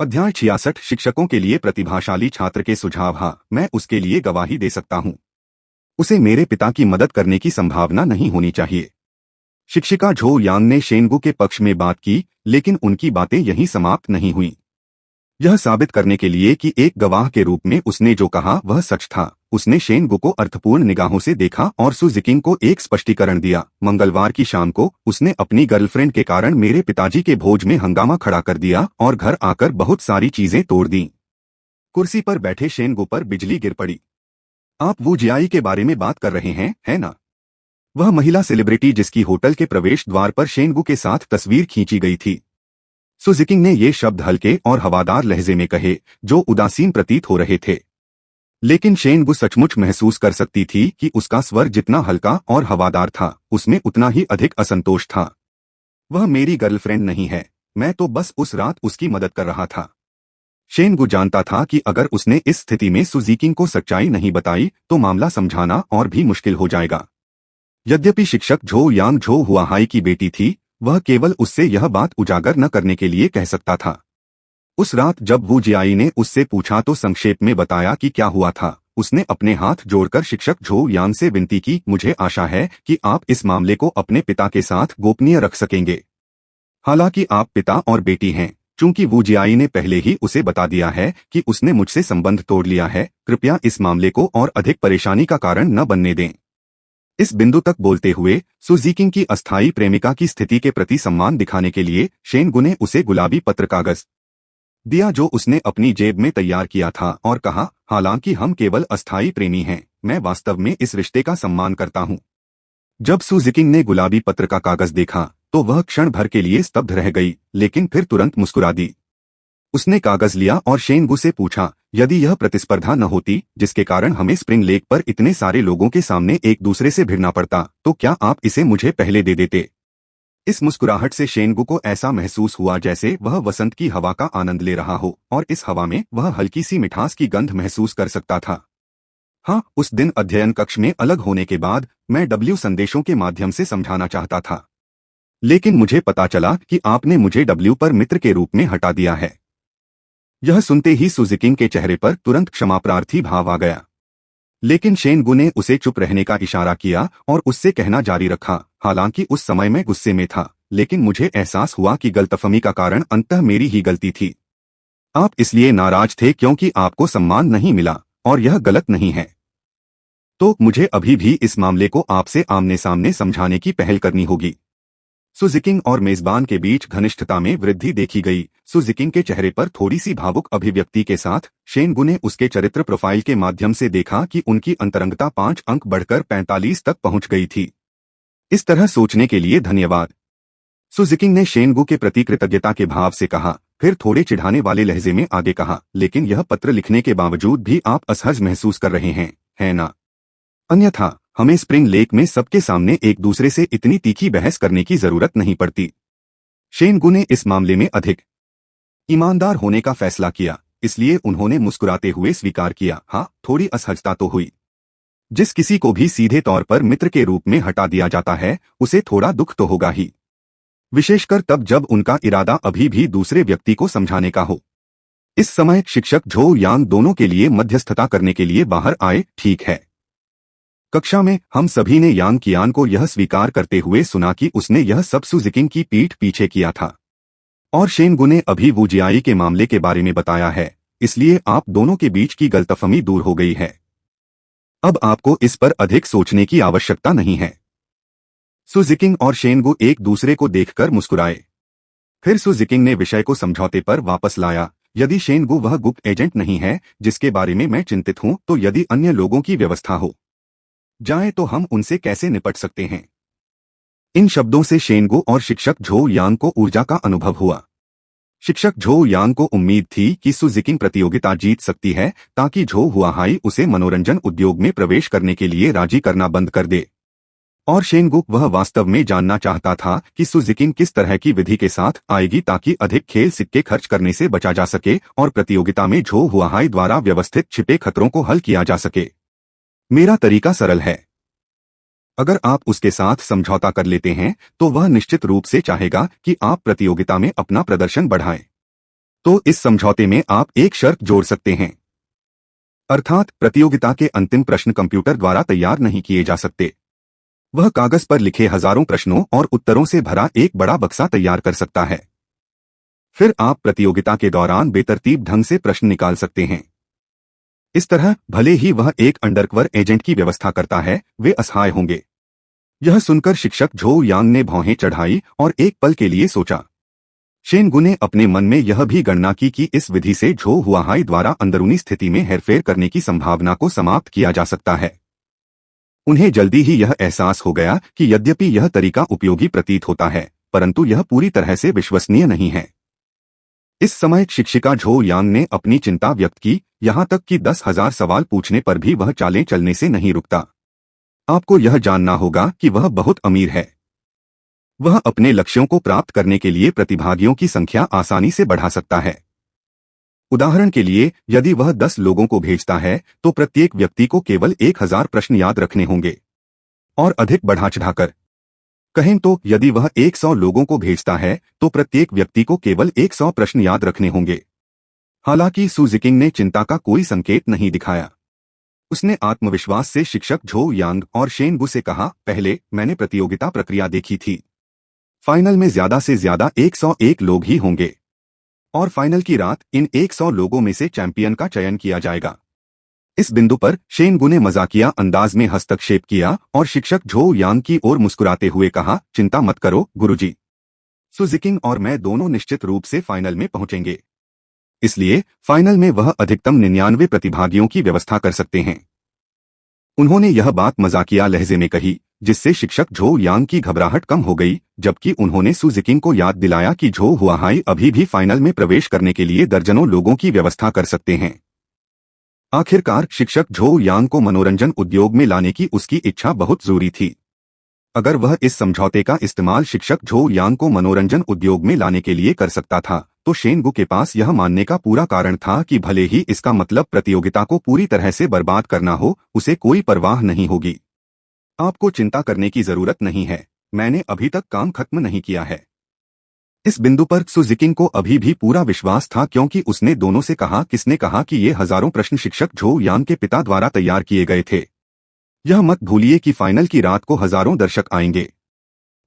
अध्याय 66 शिक्षकों के लिए प्रतिभाशाली छात्र के सुझाव। हाँ, मैं उसके लिए गवाही दे सकता हूँ। उसे मेरे पिता की मदद करने की संभावना नहीं होनी चाहिए। शिक्षिका झो यांग ने शेनगू के पक्ष में बात की, लेकिन उनकी बातें यहीं समाप्त नहीं हुईं। यह साबित करने के लिए कि एक गवाह के रूप में उसने जो कहा वह सच था, उसने शेनगू को अर्थपूर्ण निगाहों से देखा और सु जिकिंग को एक स्पष्टीकरण दिया। मंगलवार की शाम को उसने अपनी गर्लफ्रेंड के कारण मेरे पिताजी के भोज में हंगामा खड़ा कर दिया और घर आकर बहुत सारी चीजें तोड़ दी। कुर्सी पर बैठे शेनगू पर बिजली गिर पड़ी। आप वू जियाई के बारे में बात कर रहे हैं, है ना? वह महिला सेलिब्रिटी जिसकी होटल के प्रवेश द्वार पर शेनगू के साथ तस्वीर खींची गई थी। सु जिकिंग ने ये शब्द हल्के और हवादार लहजे में कहे, जो उदासीन प्रतीत हो रहे थे। लेकिन शेनगू सचमुच महसूस कर सकती थी कि उसका स्वर जितना हल्का और हवादार था, उसमें उतना ही अधिक असंतोष था। वह मेरी गर्लफ्रेंड नहीं है, मैं तो बस उस रात उसकी मदद कर रहा था। शेनगू जानता था कि अगर उसने इस स्थिति में सु जिकिंग को सच्चाई नहीं बताई तो मामला समझाना और भी मुश्किल हो जाएगा। यद्यपि शिक्षक झो यांग झो हुआहाई की बेटी थी, वह केवल उससे यह बात उजागर न करने के लिए कह सकता था। उस रात जब वू जियाई ने उससे पूछा तो संक्षेप में बताया कि क्या हुआ था। उसने अपने हाथ जोड़कर शिक्षक झो यांग से विनती की, मुझे आशा है कि आप इस मामले को अपने पिता के साथ गोपनीय रख सकेंगे। हालांकि आप पिता और बेटी हैं, चूंकि वू जियाई ने पहले ही उसे बता दिया है कि उसने मुझसे संबंध तोड़ लिया है, कृपया इस मामले को और अधिक परेशानी का कारण न बनने दें। इस बिंदु तक बोलते हुए सु जिकिंग की अस्थायी प्रेमिका की स्थिति के प्रति सम्मान दिखाने के लिए शेनगू ने उसे गुलाबी पत्र कागज दिया जो उसने अपनी जेब में तैयार किया था और कहा, हालांकि हम केवल अस्थायी प्रेमी हैं, मैं वास्तव में इस रिश्ते का सम्मान करता हूं। जब सु जिकिंग ने गुलाबी पत्र का कागज देखा तो वह क्षण भर के लिए स्तब्ध रह गई, लेकिन फिर तुरंत मुस्कुरा दी। उसने कागज लिया और शेनगू से पूछा, यदि यह प्रतिस्पर्धा न होती जिसके कारण हमें स्प्रिंग लेक पर इतने सारे लोगों के सामने एक दूसरे से भिड़ना पड़ता, तो क्या आप इसे मुझे पहले दे देते? इस मुस्कुराहट से शेनगू को ऐसा महसूस हुआ जैसे वह वसंत की हवा का आनंद ले रहा हो, और इस हवा में वह हल्की सी मिठास की गंध महसूस कर सकता था। हाँ, उस दिन अध्ययन कक्ष में अलग होने के बाद मैं डब्ल्यू संदेशों के माध्यम से समझाना चाहता था, लेकिन मुझे पता चला कि आपने मुझे डब्ल्यू पर मित्र के रूप में हटा दिया है। यह सुनते ही सु जिकिंग के चेहरे पर तुरंत क्षमाप्रार्थी भाव आ गया, लेकिन शेनगू ने उसे चुप रहने का इशारा किया और उससे कहना जारी रखा, हालांकि उस समय मैं गुस्से में था, लेकिन मुझे एहसास हुआ कि गलतफहमी का कारण अंततः मेरी ही गलती थी। आप इसलिए नाराज थे क्योंकि आपको सम्मान नहीं मिला, और यह गलत नहीं है। तो मुझे अभी भी इस मामले को आपसे आमने सामने समझाने की पहल करनी होगी। सु जिकिंग और मेजबान के बीच घनिष्ठता में वृद्धि देखी गई। सु जिकिंग के चेहरे पर थोड़ी सी भावुक अभिव्यक्ति के साथ शेनगू ने उसके चरित्र प्रोफाइल के माध्यम से देखा कि उनकी अंतरंगता 5 अंक बढ़कर 45 तक पहुंच गई थी। इस तरह सोचने के लिए धन्यवाद, सु जिकिंग ने शेनगू के प्रति कृतज्ञता के भाव से कहा, फिर थोड़े चिढ़ाने वाले लहजे में आगे कहा, लेकिन यह पत्र लिखने के बावजूद भी आप असहज महसूस कर रहे हैं, है ना? अन्यथा हमें स्प्रिंग लेक में सबके सामने एक दूसरे से इतनी तीखी बहस करने की जरूरत नहीं पड़ती। शेनगू ने इस मामले में अधिक ईमानदार होने का फैसला किया, इसलिए उन्होंने मुस्कुराते हुए स्वीकार किया, हाँ, थोड़ी असहजता तो हुई। जिस किसी को भी सीधे तौर पर मित्र के रूप में हटा दिया जाता है, उसे थोड़ा दुख तो होगा ही, विशेषकर तब जब उनका इरादा अभी भी दूसरे व्यक्ति को समझाने का हो। इस समय शिक्षक झो यांग दोनों के लिए मध्यस्थता करने के लिए बाहर आए। ठीक है। कक्षा में हम सभी ने यांग कियान को यह स्वीकार करते हुए सुना कि उसने यह सब सु जिकिंग की पीठ पीछे किया था, और शेनगू ने अभी वू जियाई के मामले के बारे में बताया है, इसलिए आप दोनों के बीच की गलतफहमी दूर हो गई है। अब आपको इस पर अधिक सोचने की आवश्यकता नहीं है। सु जिकिंग और शेनगू एक दूसरे को देखकर मुस्कुराए। फिर सु जिकिंग ने विषय को समझौते पर वापस लाया, यदि शेनगू वह गुप्त एजेंट नहीं है जिसके बारे में मैं चिंतित हूं, तो यदि अन्य लोगों की व्यवस्था हो जाए तो हम उनसे कैसे निपट सकते हैं? इन शब्दों से शेनगू और शिक्षक झो यांग को ऊर्जा का अनुभव हुआ। शिक्षक झो यांग को उम्मीद थी कि सु जिकिंग प्रतियोगिता जीत सकती है ताकि झो हुआहाई उसे मनोरंजन उद्योग में प्रवेश करने के लिए राजी करना बंद कर दे, और शेनगू वह वास्तव में जानना चाहता था कि सु जिकिंग किस तरह की विधि के साथ आएगी ताकि अधिक खेल सिक्के खर्च करने से बचा जा सके और प्रतियोगिता में झो हुआहाई द्वारा व्यवस्थित छिपे खतरों को हल किया जा सके। मेरा तरीका सरल है, अगर आप उसके साथ समझौता कर लेते हैं तो वह निश्चित रूप से चाहेगा कि आप प्रतियोगिता में अपना प्रदर्शन बढ़ाएं। तो इस समझौते में आप एक शर्त जोड़ सकते हैं, अर्थात प्रतियोगिता के अंतिम प्रश्न कंप्यूटर द्वारा तैयार नहीं किए जा सकते। वह कागज पर लिखे हजारों प्रश्नों और उत्तरों से भरा एक बड़ा बक्सा तैयार कर सकता है। फिर आप प्रतियोगिता के दौरान बेतरतीब ढंग से प्रश्न निकाल सकते हैं। इस तरह भले ही वह एक अंडरकवर एजेंट की व्यवस्था करता है, वे असहाय होंगे। यह सुनकर शिक्षक झोउ यांग ने भौहें चढ़ाई और एक पल के लिए सोचा। शेनगु ने अपने मन में यह भी गणना की कि इस विधि से झो हुआहाई द्वारा अंदरूनी स्थिति में हेरफेर करने की संभावना को समाप्त किया जा सकता है। उन्हें जल्दी ही यह एहसास हो गया कि यद्यपि यह तरीका उपयोगी प्रतीत होता है, परंतु यह पूरी तरह से विश्वसनीय नहीं है। इस समय शिक्षिका झो यांग ने अपनी चिंता व्यक्त की, यहाँ तक कि 10,000 सवाल पूछने पर भी वह चालें चलने से नहीं रुकता। आपको यह जानना होगा कि वह बहुत अमीर है। वह अपने लक्ष्यों को प्राप्त करने के लिए प्रतिभागियों की संख्या आसानी से बढ़ा सकता है। उदाहरण के लिए, यदि वह 10 लोगों को भेजता है तो प्रत्येक व्यक्ति को केवल 1,000 प्रश्न याद रखने होंगे। और अधिक बढ़ा चढ़ाकर कहें तो यदि वह 100 लोगों को भेजता है तो प्रत्येक व्यक्ति को केवल 100 प्रश्न याद रखने होंगे। हालांकि सु जिकिंग ने चिंता का कोई संकेत नहीं दिखाया। उसने आत्मविश्वास से शिक्षक झो यांग और शेनगु से कहा, पहले मैंने प्रतियोगिता प्रक्रिया देखी थी। फाइनल में ज्यादा से ज्यादा 101 लोग ही होंगे और फाइनल की रात इन 100 लोगों में से चैंपियन का चयन किया जाएगा। इस बिंदु पर शेनगु ने मजाकिया अंदाज में हस्तक्षेप किया और शिक्षक झो यांग की ओर मुस्कुराते हुए कहा, चिंता मत करो गुरुजी, सु जिकिंग और मैं दोनों निश्चित रूप से फाइनल में पहुंचेंगे। इसलिए फाइनल में वह अधिकतम 99 प्रतिभागियों की व्यवस्था कर सकते हैं। उन्होंने यह बात मजाकिया लहजे में कही, जिससे शिक्षक झो यांग की घबराहट कम हो गई, जबकि उन्होंने सु जिकिंग को याद दिलाया कि झो हुआहाई अभी भी फाइनल में प्रवेश करने के लिए दर्जनों लोगों की व्यवस्था कर सकते हैं। आखिरकार शिक्षक झो यांग को मनोरंजन उद्योग में लाने की उसकी इच्छा बहुत जरूरी थी। अगर वह इस समझौते का इस्तेमाल शिक्षक झो यांग को मनोरंजन उद्योग में लाने के लिए कर सकता था, तो शेनगु के पास यह मानने का पूरा कारण था कि भले ही इसका मतलब प्रतियोगिता को पूरी तरह से बर्बाद करना हो, उसे कोई परवाह नहीं होगी। आपको चिंता करने की जरूरत नहीं है, मैंने अभी तक काम खत्म नहीं किया है। इस बिंदु पर सु जिकिंग को अभी भी पूरा विश्वास था, क्योंकि उसने दोनों से कहा, किसने कहा कि ये हजारों प्रश्न शिक्षक झो यांग के पिता द्वारा तैयार किए गए थे। यह मत भूलिए कि फाइनल की रात को हजारों दर्शक आएंगे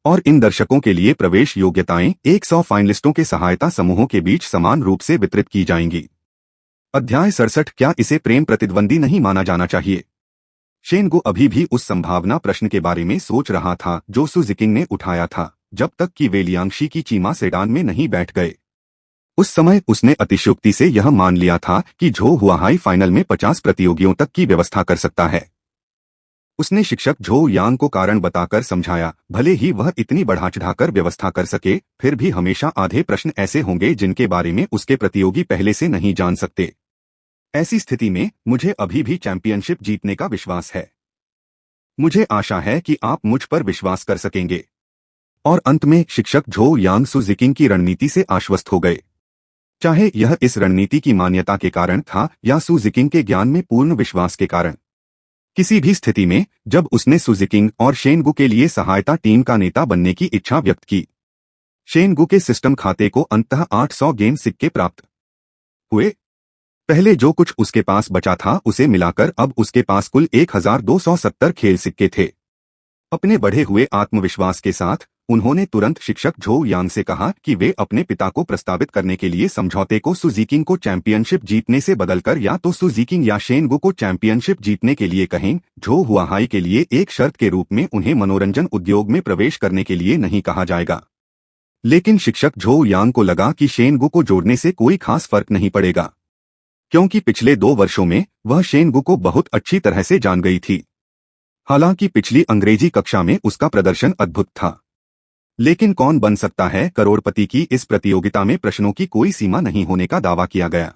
और इन दर्शकों के लिए प्रवेश योग्यताएं 100 फाइनलिस्टों के सहायता समूहों के बीच समान रूप से वितरित की जाएंगी। अध्याय 67, क्या इसे प्रेम प्रतिद्वंदी नहीं माना जाना चाहिए? शेनगु अभी भी उस संभावना प्रश्न के बारे में सोच रहा था जो सु जिकिंग ने उठाया था, जब तक कि वे लियांगशी की चीमा सेडान में नहीं बैठ गए। उस समय उसने अतिशयोक्ति से यह मान लिया था कि झो हुआहाई फाइनल में 50 प्रतियोगियों तक की व्यवस्था कर सकता है। उसने शिक्षक झो यांग को कारण बताकर समझाया, भले ही वह इतनी बढ़ा चढ़ाकर व्यवस्था कर सके, फिर भी हमेशा आधे प्रश्न ऐसे होंगे जिनके बारे में उसके प्रतियोगी पहले से नहीं जान सकते। ऐसी स्थिति में मुझे अभी भी चैंपियनशिप जीतने का विश्वास है। मुझे आशा है कि आप मुझ पर विश्वास कर सकेंगे। और अंत में शिक्षक झो यांग सु जिकिंग की रणनीति से आश्वस्त हो गए। चाहे यह इस रणनीति की मान्यता के कारण था या सु जिकिंग के ज्ञान में पूर्ण विश्वास के कारण। किसी भी स्थिति में जब उसने सु जिकिंग और शेनगु के लिए सहायता टीम का नेता बनने की इच्छा व्यक्त की, शेनगु के सिस्टम खाते को अंततः 800 गेम सिक्के प्राप्त हुए। पहले जो कुछ उसके पास बचा था उसे मिलाकर अब उसके पास कुल 1270 खेल सिक्के थे। अपने बढ़े हुए आत्मविश्वास के साथ उन्होंने तुरंत शिक्षक झो यांग से कहा कि वे अपने पिता को प्रस्तावित करने के लिए समझौते को सु जिकिंग को चैंपियनशिप जीतने से बदलकर या तो सु जिकिंग या शेनगु को चैंपियनशिप जीतने के लिए कहें। झो हुआहाई के लिए एक शर्त के रूप में उन्हें मनोरंजन उद्योग में प्रवेश करने के लिए नहीं कहा जाएगा। लेकिन शिक्षक झो यांग को लगा कि शेनगु को जोड़ने से कोई खास फर्क नहीं पड़ेगा, क्योंकि पिछले 2 वर्षों में वह शेनगु को बहुत अच्छी तरह से जान गई थी। हालांकि पिछली अंग्रेजी कक्षा में उसका प्रदर्शन अद्भुत था, लेकिन कौन बन सकता है करोड़पति की इस प्रतियोगिता में प्रश्नों की कोई सीमा नहीं होने का दावा किया गया।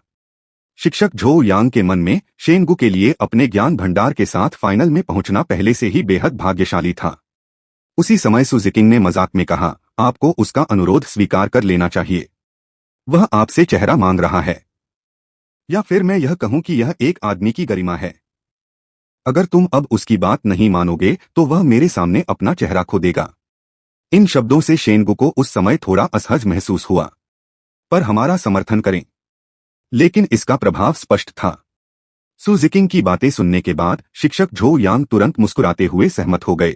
शिक्षक झो यांग के मन में शेनगु के लिए अपने ज्ञान भंडार के साथ फाइनल में पहुंचना पहले से ही बेहद भाग्यशाली था। उसी समय सु जिकिंग ने मजाक में कहा, आपको उसका अनुरोध स्वीकार कर लेना चाहिए। वह आपसे चेहरा मांग रहा है, या फिर मैं यह कहूं कि यह एक आदमी की गरिमा है। अगर तुम अब उसकी बात नहीं मानोगे तो वह मेरे सामने अपना चेहरा खो देगा। इन शब्दों से शेनगु को उस समय थोड़ा असहज महसूस हुआ। पर हमारा समर्थन करें। लेकिन इसका प्रभाव स्पष्ट था। सु जिकिंग की बातें सुनने के बाद शिक्षक झो यांग तुरंत मुस्कुराते हुए सहमत हो गए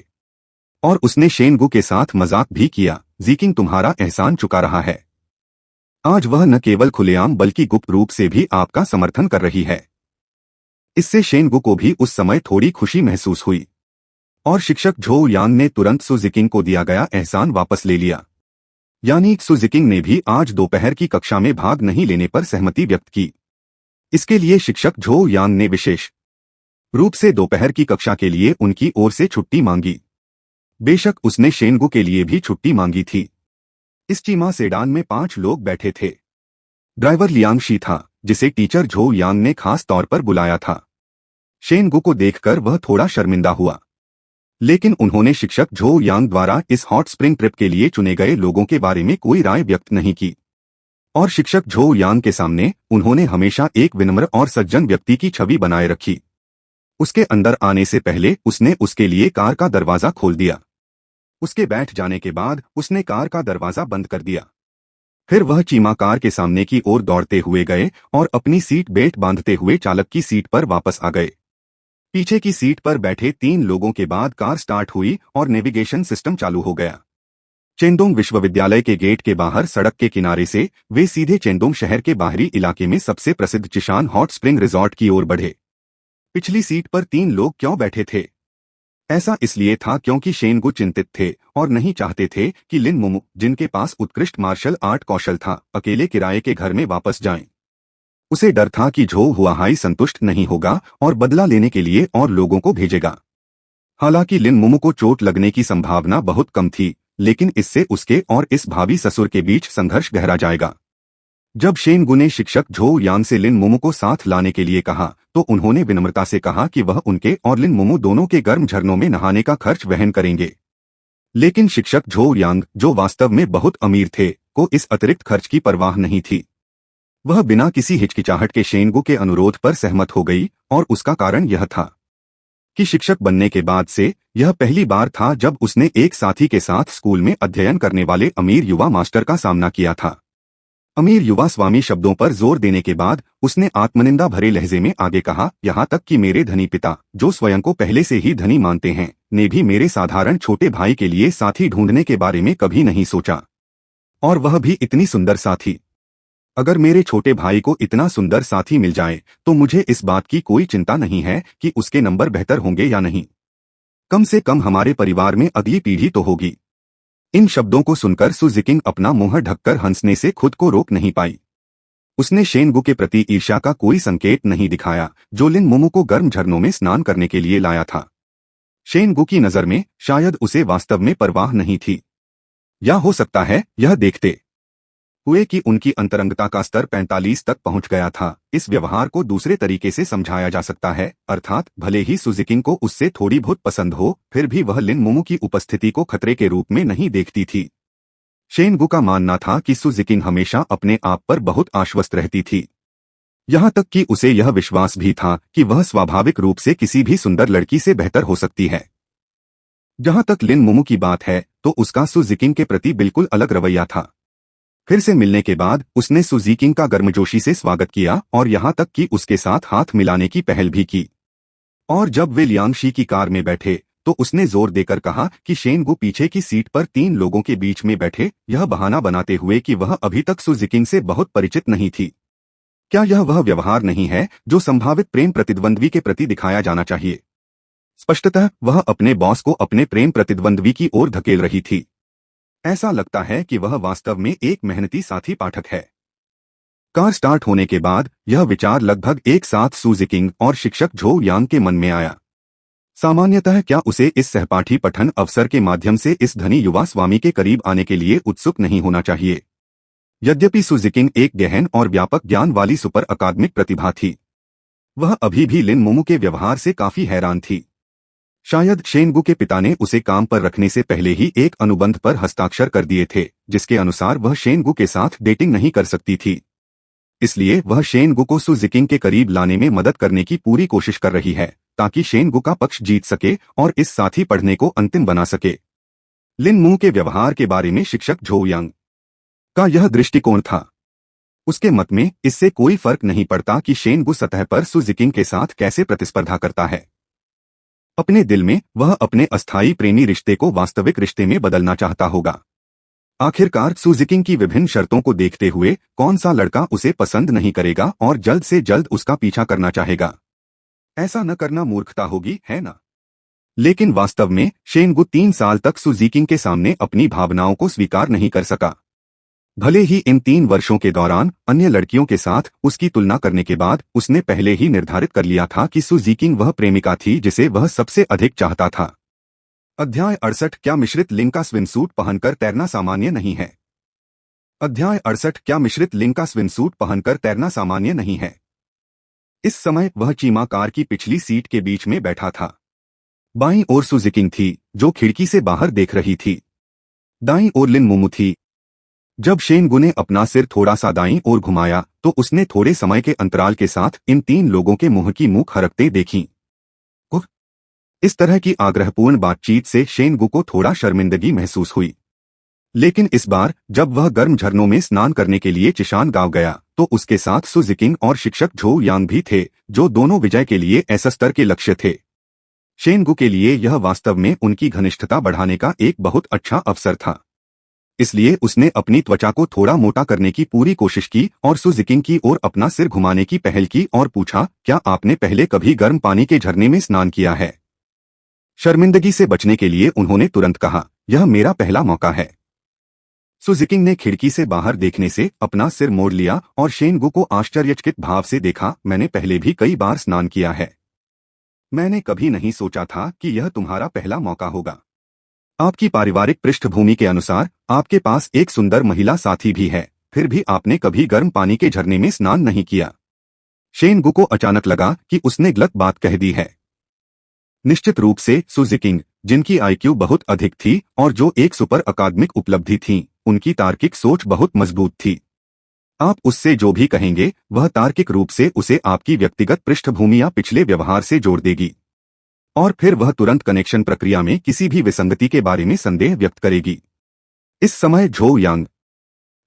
और उसने शेनगु के साथ मजाक भी किया, जिकिंग तुम्हारा एहसान चुका रहा है। आज वह न केवल खुलेआम बल्कि गुप्त रूप से भी आपका समर्थन कर रही है। इससे शेनगु को भी उस समय थोड़ी खुशी महसूस हुई और शिक्षक झो यांग ने तुरंत सु जिकिंग को दिया गया एहसान वापस ले लिया। यानी सु जिकिंग ने भी आज दोपहर की कक्षा में भाग नहीं लेने पर सहमति व्यक्त की। इसके लिए शिक्षक झो यांग ने विशेष रूप से दोपहर की कक्षा के लिए उनकी ओर से छुट्टी मांगी। बेशक उसने शेनगु के लिए भी छुट्टी मांगी थी। इस चीमा सेडान में 5 लोग बैठे थे। ड्राइवर लियांग शी था, जिसे टीचर झो यांग ने खास तौर पर बुलाया था। शेनगु को देखकर वह थोड़ा शर्मिंदा हुआ, लेकिन उन्होंने शिक्षक झो यांग द्वारा इस हॉट स्प्रिंग ट्रिप के लिए चुने गए लोगों के बारे में कोई राय व्यक्त नहीं की और शिक्षक झो यांग के सामने उन्होंने हमेशा एक विनम्र और सज्जन व्यक्ति की छवि बनाए रखी। उसके अंदर आने से पहले उसने उसके लिए कार का दरवाजा खोल दिया। उसके बैठ जाने के बाद उसने कार का दरवाजा बंद कर दिया। फिर वह चीमा कार के सामने की ओर दौड़ते हुए गए और अपनी सीट बेल्ट बांधते हुए चालक की सीट पर वापस आ गए। पीछे की सीट पर बैठे 3 लोगों के बाद कार स्टार्ट हुई और नेविगेशन सिस्टम चालू हो गया। चेंदोंग विश्वविद्यालय के गेट के बाहर सड़क के किनारे से वे सीधे चेंदोंग शहर के बाहरी इलाके में सबसे प्रसिद्ध चिशान हॉट स्प्रिंग रिजॉर्ट की ओर बढ़े। पिछली सीट पर 3 लोग क्यों बैठे थे? ऐसा इसलिए था क्योंकि शेनगु चिंतित थे और नहीं चाहते थे कि लिन मोमो, जिनके पास उत्कृष्ट मार्शल आर्ट कौशल था, अकेले किराए के घर में वापस जाएं। उसे डर था कि झो हुआहाई संतुष्ट नहीं होगा और बदला लेने के लिए और लोगों को भेजेगा। हालांकि लिन मोमो को चोट लगने की संभावना बहुत कम थी, लेकिन इससे उसके और इस भावी ससुर के बीच संघर्ष गहरा जाएगा। जब शेनगु ने शिक्षक झो यांग से लिन मोमो को साथ लाने के लिए कहा, तो उन्होंने विनम्रता से कहा कि वह उनके और लिन मोमो दोनों के गर्म झरनों में नहाने का खर्च वहन करेंगे। लेकिन शिक्षक झो यांग, जो वास्तव में बहुत अमीर थे, को इस अतिरिक्त खर्च की परवाह नहीं थी। वह बिना किसी हिचकिचाहट के शेनगु के अनुरोध पर सहमत हो गई और उसका कारण यह था कि शिक्षक बनने के बाद से यह पहली बार था जब उसने एक साथी के साथ स्कूल में अध्ययन करने वाले अमीर युवा मास्टर का सामना किया था। अमीर युवा स्वामी शब्दों पर जोर देने के बाद उसने आत्मनिंदा भरे लहजे में आगे कहा, यहाँ तक कि मेरे धनी पिता, जो स्वयं को पहले से ही धनी मानते हैं, ने भी मेरे साधारण छोटे भाई के लिए साथी ढूंढने के बारे में कभी नहीं सोचा, और वह भी इतनी सुंदर साथी। अगर मेरे छोटे भाई को इतना सुंदर साथी मिल जाए तो मुझे इस बात की कोई चिंता नहीं है कि उसके नंबर बेहतर होंगे या नहीं। कम से कम हमारे परिवार में अगली पीढ़ी तो होगी। इन शब्दों को सुनकर सु जिकिंग अपना मुंह ढककर हंसने से खुद को रोक नहीं पाई। उसने शेनगु के प्रति ईर्ष्या का कोई संकेत नहीं दिखाया, जो लिन मोमो को गर्म झरनों में स्नान करने के लिए लाया था। शेनगु की नजर में शायद उसे वास्तव में परवाह नहीं थी, या हो सकता है यह देखते हुए कि उनकी अंतरंगता का स्तर 45 तक पहुंच गया था, इस व्यवहार को दूसरे तरीके से समझाया जा सकता है, अर्थात भले ही सु जिकिंग को उससे थोड़ी बहुत पसंद हो, फिर भी वह लिन मोमो की उपस्थिति को खतरे के रूप में नहीं देखती थी। शेनगु का मानना था कि सु जिकिंग हमेशा अपने आप पर बहुत आश्वस्त रहती थी, यहाँ तक कि उसे यह विश्वास भी था कि वह स्वाभाविक रूप से किसी भी सुंदर लड़की से बेहतर हो सकती है। जहाँ तक लिन मोमो की बात है, तो उसका सु जिकिंग के प्रति बिल्कुल अलग रवैया था। फिर से मिलने के बाद उसने सु जिकिंग का गर्मजोशी से स्वागत किया और यहाँ तक कि उसके साथ हाथ मिलाने की पहल भी की। और जब वे लियांग शी की कार में बैठे तो उसने जोर देकर कहा कि शेनगु पीछे की सीट पर 3 लोगों के बीच में बैठे, यह बहाना बनाते हुए कि वह अभी तक सु जिकिंग से बहुत परिचित नहीं थी। क्या यह वह व्यवहार नहीं है जो संभावित प्रेम प्रतिद्वंद्वी के प्रति दिखाया जाना चाहिए? स्पष्टतः वह अपने बॉस को अपने प्रेम प्रतिद्वंद्वी की ओर धकेल रही थी। ऐसा लगता है कि वह वास्तव में एक मेहनती साथी पाठक है। कार स्टार्ट होने के बाद यह विचार लगभग एक साथ सु जिकिंग और शिक्षक झो यांग के मन में आया। सामान्यतः क्या उसे इस सहपाठी पठन अवसर के माध्यम से इस धनी युवा स्वामी के करीब आने के लिए उत्सुक नहीं होना चाहिए? यद्यपि सु जिकिंग एक गहन और व्यापक ज्ञान वाली सुपर अकादमिक प्रतिभा थी, वह अभी भी लिन मोमो के व्यवहार से काफी हैरान थी। शायद शेनगु के पिता ने उसे काम पर रखने से पहले ही एक अनुबंध पर हस्ताक्षर कर दिए थे, जिसके अनुसार वह शेनगु के साथ डेटिंग नहीं कर सकती थी। इसलिए वह शेनगु को सु जिकिंग के करीब लाने में मदद करने की पूरी कोशिश कर रही है, ताकि शेनगु का पक्ष जीत सके और इस साथी पढ़ने को अंतिम बना सके। लिन मोमो के व्यवहार के बारे में शिक्षक झो यांग का यह दृष्टिकोण था। उसके मत में इससे कोई फर्क नहीं पड़ता कि शेनगु सतह पर सु जिकिंग के साथ कैसे प्रतिस्पर्धा करता है। अपने दिल में वह अपने अस्थायी प्रेमी रिश्ते को वास्तविक रिश्ते में बदलना चाहता होगा। आखिरकार सु जिकिंग की विभिन्न शर्तों को देखते हुए कौन सा लड़का उसे पसंद नहीं करेगा और जल्द से जल्द उसका पीछा करना चाहेगा। ऐसा न करना मूर्खता होगी, है ना? लेकिन वास्तव में शेनगु 3 साल तक सु जिकिंग के सामने अपनी भावनाओं को स्वीकार नहीं कर सका। भले ही इन 3 वर्षों के दौरान अन्य लड़कियों के साथ उसकी तुलना करने के बाद उसने पहले ही निर्धारित कर लिया था कि सु जिकिंग वह प्रेमिका थी जिसे वह सबसे अधिक चाहता था। अध्याय 68 क्या मिश्रित लिंग का स्विमसूट पहनकर तैरना सामान्य नहीं है? अध्याय 68 क्या मिश्रित लिंग का स्विमसूट पहनकर तैरना सामान्य नहीं है? इस समय वह चीमा कार की पिछली सीट के बीच में बैठा था। बाईं ओर सु जिकिंग थी जो खिड़की से बाहर देख रही थी। दाईं ओर लिन मोमू थी। जब शेनगु ने अपना सिर थोड़ा सा दाईं ओर घुमाया तो उसने थोड़े समय के अंतराल के साथ इन 3 लोगों के मुंह की मुंह हरकतें देखीं। इस तरह की आग्रहपूर्ण बातचीत से शेनगु को थोड़ा शर्मिंदगी महसूस हुई। लेकिन इस बार जब वह गर्म झरनों में स्नान करने के लिए चिशान गांव गया तो उसके साथ सु जिकिंग और शिक्षक झो यांग भी थे, जो दोनों विजय के लिए एस स्तर के लक्ष्य थे। शेनगु के लिए यह वास्तव में उनकी घनिष्ठता बढ़ाने का एक बहुत अच्छा अवसर था। इसलिए उसने अपनी त्वचा को थोड़ा मोटा करने की पूरी कोशिश की और सु जिकिंग की ओर अपना सिर घुमाने की पहल की और पूछा, क्या आपने पहले कभी गर्म पानी के झरने में स्नान किया है? शर्मिंदगी से बचने के लिए उन्होंने तुरंत कहा, यह मेरा पहला मौका है। सु जिकिंग ने खिड़की से बाहर देखने से अपना सिर मोड़ लिया और शेनगु को आश्चर्यचकित भाव से देखा। मैंने पहले भी कई बार स्नान किया है। मैंने कभी नहीं सोचा था कि यह तुम्हारा पहला मौका होगा। आपकी पारिवारिक पृष्ठभूमि के अनुसार आपके पास एक सुंदर महिला साथी भी है, फिर भी आपने कभी गर्म पानी के झरने में स्नान नहीं किया। शेनगु को अचानक लगा कि उसने गलत बात कह दी है। निश्चित रूप से सु जिकिंग, जिनकी आईक्यू बहुत अधिक थी और जो एक सुपर अकादमिक उपलब्धि थी, उनकी तार्किक सोच बहुत मजबूत थी। आप उससे जो भी कहेंगे वह तार्किक रूप से उसे आपकी व्यक्तिगत पृष्ठभूमि या पिछले व्यवहार से जोड़ देगी और फिर वह तुरंत कनेक्शन प्रक्रिया में किसी भी विसंगति के बारे में संदेह व्यक्त करेगी। इस समय झो यांग,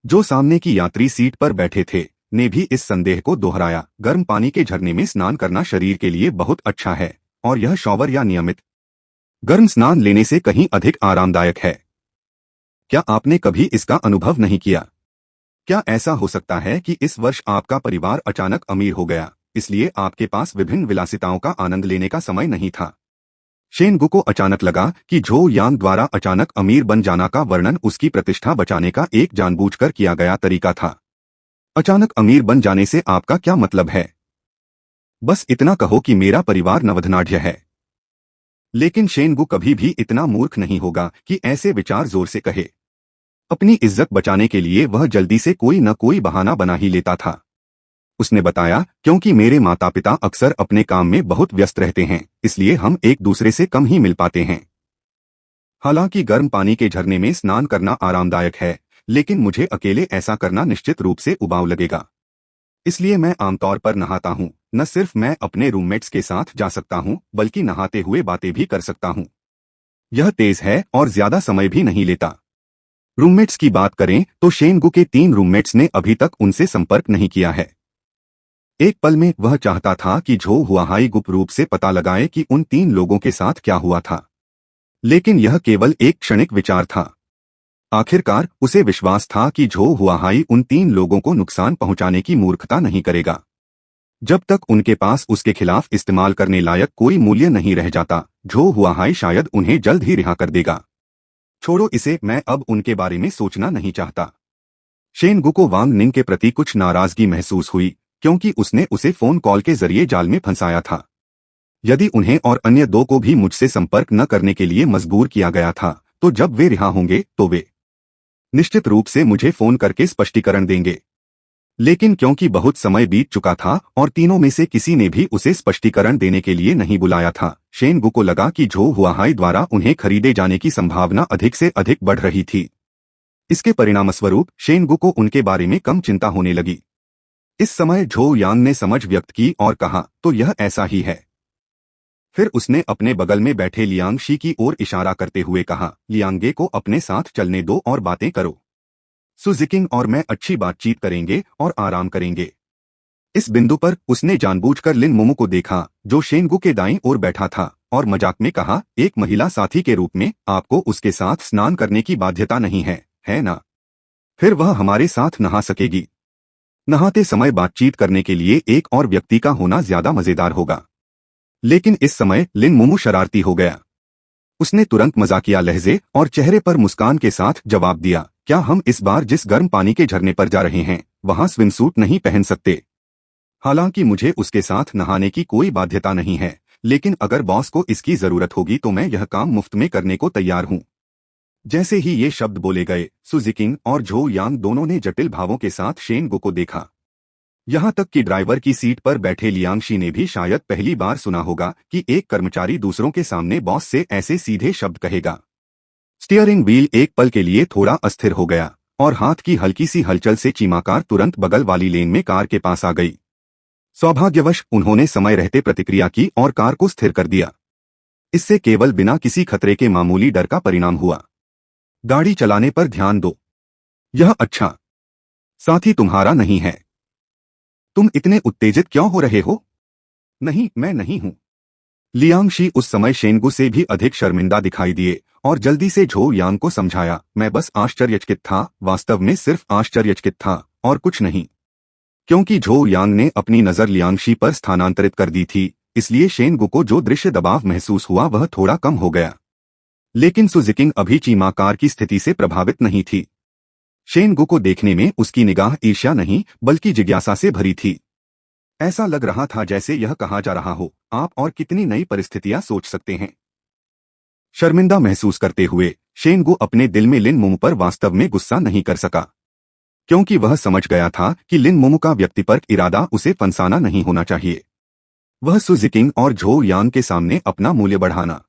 जो सामने की यात्री सीट पर बैठे थे, ने भी इस संदेह को दोहराया। गर्म पानी के झरने में स्नान करना शरीर के लिए बहुत अच्छा है और यह शॉवर या नियमित गर्म स्नान लेने से कहीं अधिक आरामदायक है। क्या आपने कभी इसका अनुभव नहीं किया? क्या ऐसा हो सकता है कि इस वर्ष आपका परिवार अचानक अमीर हो गया, इसलिए आपके पास विभिन्न विलासिताओं का आनंद लेने का समय नहीं था? शेनगु को अचानक लगा कि झो यांग द्वारा अचानक अमीर बन जाना का वर्णन उसकी प्रतिष्ठा बचाने का एक जानबूझकर किया गया तरीका था। अचानक अमीर बन जाने से आपका क्या मतलब है? बस इतना कहो कि मेरा परिवार नवधनाढ्य है। लेकिन शेनगु कभी भी इतना मूर्ख नहीं होगा कि ऐसे विचार जोर से कहे। अपनी इज्जत बचाने के लिए वह जल्दी से कोई न कोई बहाना बना ही लेता था। उसने बताया, क्योंकि मेरे माता पिता अक्सर अपने काम में बहुत व्यस्त रहते हैं, इसलिए हम एक दूसरे से कम ही मिल पाते हैं। हालांकि गर्म पानी के झरने में स्नान करना आरामदायक है, लेकिन मुझे अकेले ऐसा करना निश्चित रूप से उबाऊ लगेगा। इसलिए मैं आमतौर पर नहाता हूँ। न सिर्फ मैं अपने रूममेट्स के साथ जा सकता हूँ, बल्कि नहाते हुए बातें भी कर सकता हूँ। यह तेज है और ज्यादा समय भी नहीं लेता। रूममेट्स की बात करें तो शेनगु के 3 रूममेट्स ने अभी तक उनसे संपर्क नहीं किया है। एक पल में वह चाहता था कि झो हुआहाई गुप्त रूप से पता लगाए कि उन 3 लोगों के साथ क्या हुआ था, लेकिन यह केवल एक क्षणिक विचार था। आखिरकार उसे विश्वास था कि झो हुआहाई उन 3 लोगों को नुकसान पहुंचाने की मूर्खता नहीं करेगा। जब तक उनके पास उसके खिलाफ इस्तेमाल करने लायक कोई मूल्य नहीं रह जाता, झो हुआहाई शायद उन्हें जल्द ही रिहा कर देगा। छोड़ो इसे, मैं अब उनके बारे में सोचना नहीं चाहता। शेनगु को वांग निंग के प्रति कुछ नाराजगी महसूस हुई, क्योंकि उसने उसे फोन कॉल के जरिए जाल में फंसाया था। यदि उन्हें और अन्य 2 को भी मुझसे संपर्क न करने के लिए मजबूर किया गया था, तो जब वे रिहा होंगे तो वे निश्चित रूप से मुझे फोन करके स्पष्टीकरण देंगे। लेकिन क्योंकि बहुत समय बीत चुका था और तीनों में से किसी ने भी उसे स्पष्टीकरण देने के लिए नहीं बुलाया था, शेनगु को लगा कि झो हुआहाई द्वारा उन्हें खरीदे जाने की संभावना अधिक से अधिक बढ़ रही थी। इसके परिणामस्वरूप शेनगु को उनके बारे में कम चिंता होने लगी। इस समय झो यांग ने समझ व्यक्त की और कहा, तो यह ऐसा ही है। फिर उसने अपने बगल में बैठे लियांग शी की ओर इशारा करते हुए कहा, लियांगे को अपने साथ चलने दो और बातें करो। सु जिकिंग और मैं अच्छी बातचीत करेंगे और आराम करेंगे। इस बिंदु पर उसने जानबूझकर लिन मोमो को देखा, जो शेनगु के दाईं ओर बैठा था, और मजाक में कहा, एक महिला साथी के रूप में आपको उसके साथ स्नान करने की बाध्यता नहीं है ना? फिर वह हमारे साथ नहा सकेगी। नहाते समय बातचीत करने के लिए एक और व्यक्ति का होना ज्यादा मजेदार होगा। लेकिन इस समय लिन मोमो शरारती हो गया। उसने तुरंत मजाकिया लहजे और चेहरे पर मुस्कान के साथ जवाब दिया, क्या हम इस बार जिस गर्म पानी के झरने पर जा रहे हैं वहां स्विमसूट नहीं पहन सकते? हालांकि मुझे उसके साथ नहाने की कोई बाध्यता नहीं है, लेकिन अगर बॉस को इसकी जरूरत होगी तो मैं यह काम मुफ्त में करने को तैयार हूं। जैसे ही ये शब्द बोले गए, सु जिकिंग और झो यांग दोनों ने जटिल भावों के साथ शेनगु को देखा। यहां तक कि ड्राइवर की सीट पर बैठे लियांगशी ने भी शायद पहली बार सुना होगा कि एक कर्मचारी दूसरों के सामने बॉस से ऐसे सीधे शब्द कहेगा। स्टीयरिंग व्हील एक पल के लिए थोड़ा अस्थिर हो गया और हाथ की हल्की सी हलचल से चीमाकार तुरंत बगल वाली लेन में कार के पास आ गई। सौभाग्यवश उन्होंने समय रहते प्रतिक्रिया की और कार को स्थिर कर दिया। इससे केवल बिना किसी खतरे के मामूली डर का परिणाम हुआ। गाड़ी चलाने पर ध्यान दो। यह अच्छा साथी तुम्हारा नहीं है। तुम इतने उत्तेजित क्यों हो रहे हो? नहीं, मैं नहीं हूं। लियांगशी उस समय शेनगु से भी अधिक शर्मिंदा दिखाई दिए और जल्दी से झो यांग को समझाया, मैं बस आश्चर्यचकित था, वास्तव में सिर्फ आश्चर्यचकित था और कुछ नहीं। क्योंकि झो यांग ने अपनी नजर लियांगशी पर स्थानांतरित कर दी थी, इसलिए शेनगु को जो दृश्य दबाव महसूस हुआ वह थोड़ा कम हो गया। लेकिन सु जिकिंग अभी चीमाकार की स्थिति से प्रभावित नहीं थी। शेनगु को देखने में उसकी निगाह ईर्ष्या नहीं बल्कि जिज्ञासा से भरी थी। ऐसा लग रहा था जैसे यह कहा जा रहा हो, आप और कितनी नई परिस्थितियां सोच सकते हैं। शर्मिंदा महसूस करते हुए शेनगु अपने दिल में लिन मोमो पर वास्तव में गुस्सा नहीं कर सका, क्योंकि वह समझ गया था कि लिन मोमो का व्यक्तिपरक इरादा उसे फंसाना नहीं होना चाहिए। वह सु जिकिंग और झो यांग के सामने अपना मूल्य बढ़ाना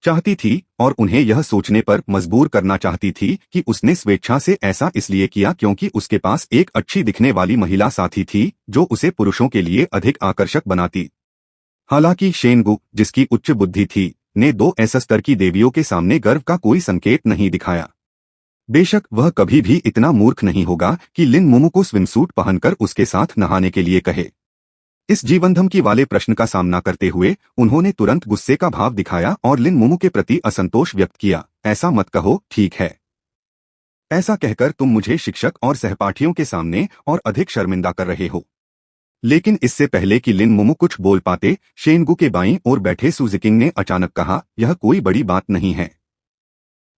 चाहती थी और उन्हें यह सोचने पर मजबूर करना चाहती थी कि उसने स्वेच्छा से ऐसा इसलिए किया क्योंकि उसके पास एक अच्छी दिखने वाली महिला साथी थी जो उसे पुरुषों के लिए अधिक आकर्षक बनाती। हालांकि शेनगु, जिसकी उच्च बुद्धि थी, ने दो ऐसा स्तर की देवियों के सामने गर्व का कोई संकेत नहीं दिखाया। बेशक वह कभी भी इतना मूर्ख नहीं होगा कि लिन मोमो को स्विमसूट पहनकर उसके साथ नहाने के लिए कहे। इस जीवन धमकी वाले प्रश्न का सामना करते हुए उन्होंने तुरंत गुस्से का भाव दिखाया और लिन मोमो के प्रति असंतोष व्यक्त किया, ऐसा मत कहो, ठीक है? ऐसा कहकर तुम मुझे शिक्षक और सहपाठियों के सामने और अधिक शर्मिंदा कर रहे हो। लेकिन इससे पहले कि लिन मोमो कुछ बोल पाते, शेनगु के बाईं ओर बैठे सु जिकिंग ने अचानक कहा, यह कोई बड़ी बात नहीं है।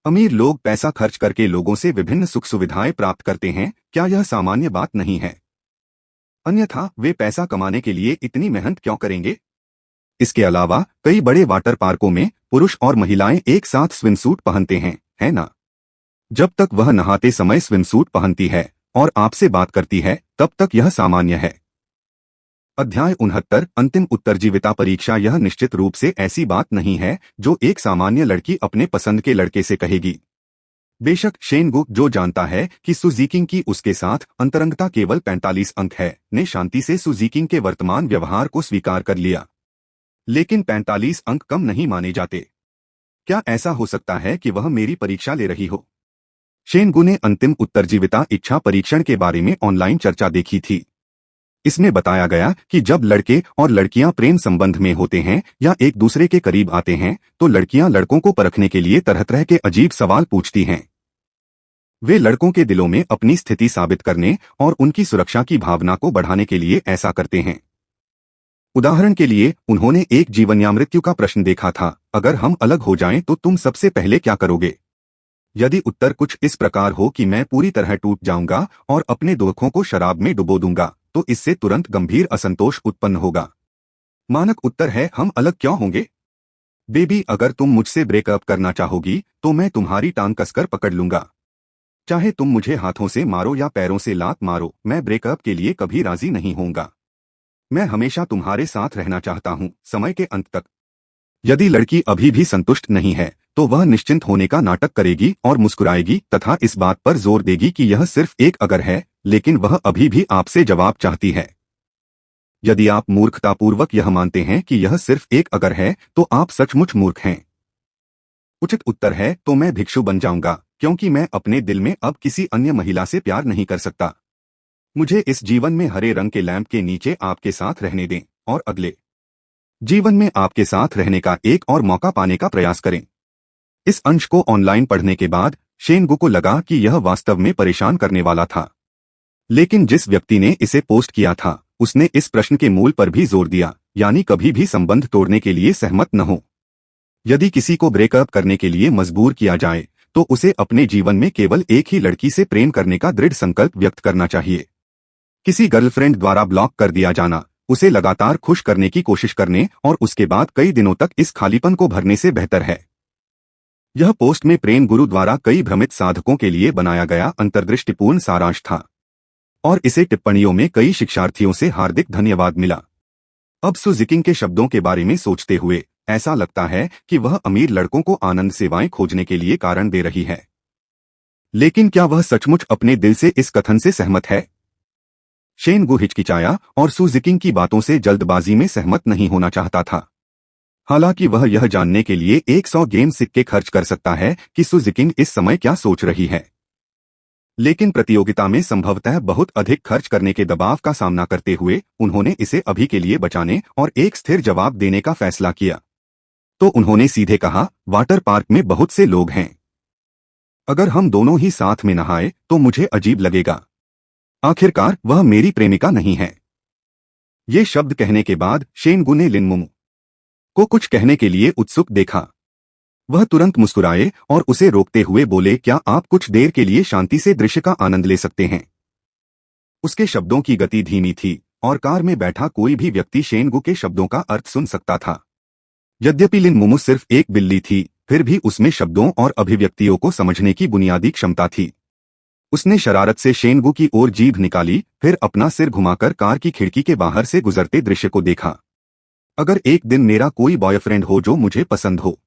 अमीर लोग पैसा खर्च करके लोगों से विभिन्न सुख सुविधाएं प्राप्त करते हैं, क्या यह सामान्य बात नहीं है? अन्यथा वे पैसा कमाने के लिए इतनी मेहनत क्यों करेंगे? इसके अलावा कई बड़े वाटर पार्कों में पुरुष और महिलाएं एक साथ स्विमसूट पहनते हैं, है ना? जब तक वह नहाते समय स्विमसूट पहनती है और आपसे बात करती है, तब तक यह सामान्य है। अध्याय 69 अंतिम उत्तरजीविता परीक्षा। यह निश्चित रूप से ऐसी बात नहीं है जो एक सामान्य लड़की अपने पसंद के लड़के से कहेगी। बेशक शेनगु, जो जानता है कि सु जिकिंग की उसके साथ अंतरंगता केवल 45 अंक है, ने शांति से सु जिकिंग के वर्तमान व्यवहार को स्वीकार कर लिया। लेकिन 45 अंक कम नहीं माने जाते। क्या ऐसा हो सकता है कि वह मेरी परीक्षा ले रही हो? शेनगु ने अंतिम उत्तरजीविता इच्छा परीक्षण के बारे में ऑनलाइन चर्चा देखी थी। इसमें बताया गया कि जब लड़के और लड़कियां प्रेम संबंध में होते हैं या एक दूसरे के करीब आते हैं, तो लड़कियां लड़कों को परखने के लिए तरह तरह के अजीब सवाल पूछती हैं। वे लड़कों के दिलों में अपनी स्थिति साबित करने और उनकी सुरक्षा की भावना को बढ़ाने के लिए ऐसा करते हैं। उदाहरण के लिए, उन्होंने एक जीवन या मृत्यु का प्रश्न देखा था, अगर हम अलग हो जाएं तो तुम सबसे पहले क्या करोगे? यदि उत्तर कुछ इस प्रकार हो कि मैं पूरी तरह टूट जाऊंगा और अपने दुखों को शराब में डुबो दूंगा, तो इससे तुरंत गंभीर असंतोष उत्पन्न होगा। मानक उत्तर है, हम अलग क्यों होंगे? बेबी, अगर तुम मुझसे ब्रेकअप करना चाहोगी तो मैं तुम्हारी टांग कसकर पकड़ लूंगा। चाहे तुम मुझे हाथों से मारो या पैरों से लात मारो, मैं ब्रेकअप के लिए कभी राजी नहीं होऊंगा। मैं हमेशा तुम्हारे साथ रहना चाहता हूं, समय के अंत तक। यदि लड़की अभी भी संतुष्ट नहीं है तो वह निश्चिंत होने का नाटक करेगी और मुस्कुराएगी तथा इस बात पर जोर देगी कि यह सिर्फ एक अगर है, लेकिन वह अभी भी आपसे जवाब चाहती है। यदि आप मूर्खतापूर्वक यह मानते हैं कि यह सिर्फ एक अगर है, तो आप सचमुच मूर्ख हैं। उचित उत्तर है, तो मैं भिक्षु बन जाऊंगा, क्योंकि मैं अपने दिल में अब किसी अन्य महिला से प्यार नहीं कर सकता। मुझे इस जीवन में हरे रंग के लैंप के नीचे आपके साथ रहने दें और अगले जीवन में आपके साथ रहने का एक और मौका पाने का प्रयास करें। इस अंश को ऑनलाइन पढ़ने के बाद शेनगु को लगा कि यह वास्तव में परेशान करने वाला था। लेकिन जिस व्यक्ति ने इसे पोस्ट किया था उसने इस प्रश्न के मूल पर भी जोर दिया, यानी कभी भी संबंध तोड़ने के लिए सहमत न हो। यदि किसी को ब्रेकअप करने के लिए मजबूर किया जाए तो उसे अपने जीवन में केवल एक ही लड़की से प्रेम करने का दृढ़ संकल्प व्यक्त करना चाहिए। किसी गर्लफ्रेंड द्वारा ब्लॉक कर दिया जाना उसे लगातार खुश करने की कोशिश करने और उसके बाद कई दिनों तक इस खालीपन को भरने से बेहतर है। यह पोस्ट में प्रेम गुरु द्वारा कई भ्रमित साधकों के लिए बनाया गया अंतर्दृष्टिपूर्ण सारांश था और इसे टिप्पणियों में कई शिक्षार्थियों से हार्दिक धन्यवाद मिला। अब सु जिकिंग के शब्दों के बारे में सोचते हुए ऐसा लगता है कि वह अमीर लड़कों को आनंद सेवाएं खोजने के लिए कारण दे रही है। लेकिन क्या वह सचमुच अपने दिल से इस कथन से सहमत है? शेनगु हिचकिचाया और सु जिकिंग की बातों से जल्दबाजी में सहमत नहीं होना चाहता था। हालांकि वह यह जानने के लिए 100 गेम सिक्के खर्च कर सकता है कि सु जिकिंग इस समय क्या सोच रही है। लेकिन प्रतियोगिता में संभवतः बहुत अधिक खर्च करने के दबाव का सामना करते हुए उन्होंने इसे अभी के लिए बचाने और एक स्थिर जवाब देने का फैसला किया। तो उन्होंने सीधे कहा, वाटर पार्क में बहुत से लोग हैं। अगर हम दोनों ही साथ में नहाए तो मुझे अजीब लगेगा। आखिरकार वह मेरी प्रेमिका नहीं है। ये शब्द कहने के बाद शेनगु ने लिन मोमो को कुछ कहने के लिए उत्सुक देखा। वह तुरंत मुस्कुराए और उसे रोकते हुए बोले, क्या आप कुछ देर के लिए शांति से दृश्य का आनंद ले सकते हैं? उसके शब्दों की गति धीमी थी और कार में बैठा कोई भी व्यक्ति शेनगु के शब्दों का अर्थ सुन सकता था। यद्यपि लिन मोमो सिर्फ एक बिल्ली थी, फिर भी उसमें शब्दों और अभिव्यक्तियों को समझने की बुनियादी क्षमता थी। उसने शरारत से शेनगु की ओर जीभ निकाली, फिर अपना सिर घुमाकर कार की खिड़की के बाहर से गुजरते दृश्य को देखा। अगर एक दिन मेरा कोई बॉयफ्रेंड हो जो मुझे पसंद हो,